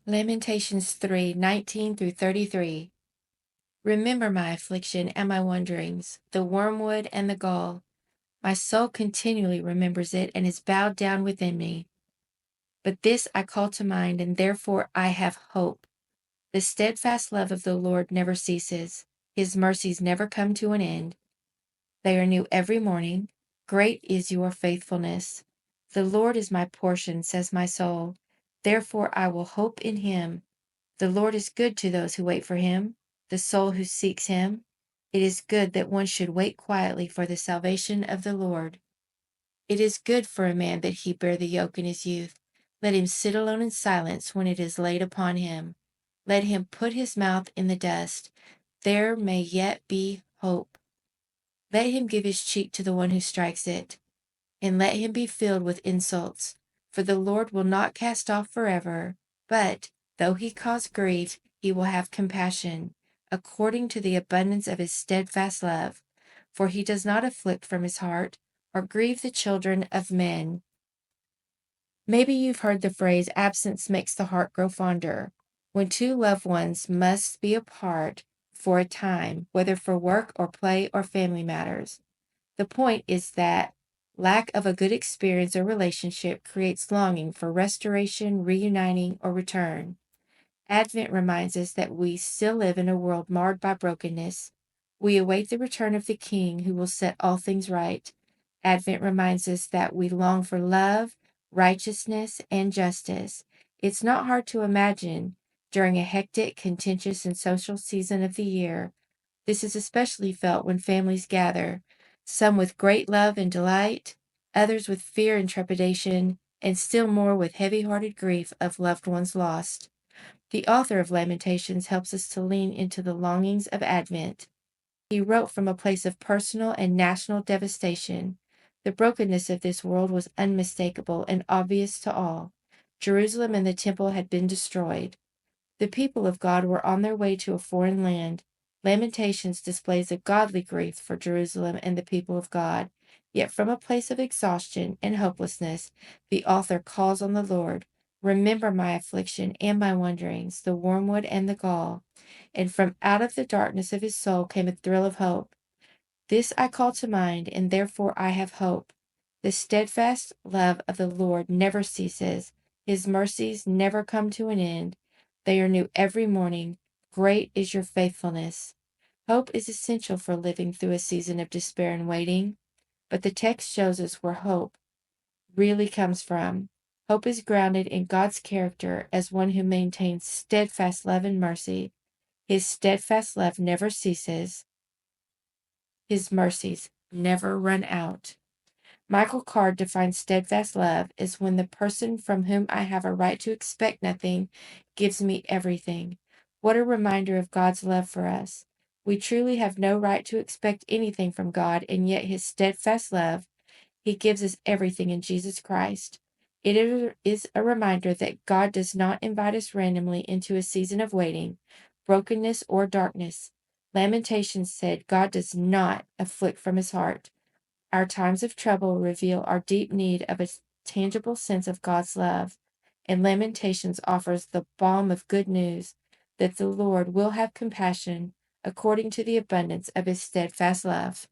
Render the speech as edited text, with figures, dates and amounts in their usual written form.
Lamentations 3:19 through 33. Remember my affliction and my wanderings, the wormwood and the gall. My soul continually remembers it and is bowed down within me. But this I call to mind, and therefore I have hope. The steadfast love of the Lord never ceases. His mercies never come to an end. They are new every morning. Great is your faithfulness. The Lord is my portion, says my soul. Therefore I will hope in him. The Lord is good to those who wait for him, the soul who seeks him. It is good that one should wait quietly for the salvation of the Lord. It is good for a man that he bear the yoke in his youth. Let him sit alone in silence when it is laid upon him. Let him put his mouth in the dust. There may yet be hope. Let him give his cheek to the one who strikes it, and let him be filled with insults. For the Lord will not cast off forever, but, though he cause grief, he will have compassion, according to the abundance of his steadfast love. For he does not afflict from his heart, or grieve the children of men. Maybe you've heard the phrase, absence makes the heart grow fonder. When two loved ones must be apart for a time, whether for work or play or family matters. The point is that lack of a good experience or relationship creates longing for restoration, reuniting, or return. Advent reminds us that we still live in a world marred by brokenness. We await the return of the King who will set all things right. Advent reminds us that we long for love, righteousness, and justice. It's not hard to imagine during a hectic, contentious, and social season of the year. This is especially felt when families gather, some with great love and delight, others with fear and trepidation, and still more with heavy-hearted grief of loved ones lost. The author of Lamentations helps us to lean into the longings of Advent. He wrote from a place of personal and national devastation. The brokenness of this world was unmistakable and obvious to all. Jerusalem and the temple had been destroyed. The people of God were on their way to a foreign land. Lamentations displays a godly grief for Jerusalem and the people of God. Yet from a place of exhaustion and hopelessness, the author calls on the Lord. Remember my affliction and my wanderings, the wormwood and the gall. And from out of the darkness of his soul came a thrill of hope. This I call to mind, and therefore I have hope. The steadfast love of the Lord never ceases. His mercies never come to an end. They are new every morning. Great is your faithfulness. Hope is essential for living through a season of despair and waiting, but the text shows us where hope really comes from. Hope is grounded in God's character as one who maintains steadfast love and mercy. His steadfast love never ceases. His mercies never run out. Michael Card defines steadfast love as when the person from whom I have a right to expect nothing gives me everything. What a reminder of God's love for us. We truly have no right to expect anything from God, and yet his steadfast love, he gives us everything in Jesus Christ. It is a reminder that God does not invite us randomly into a season of waiting, brokenness, or darkness. Lamentations said God does not afflict from his heart. Our times of trouble reveal our deep need of a tangible sense of God's love, and Lamentations offers the balm of good news that the Lord will have compassion according to the abundance of his steadfast love.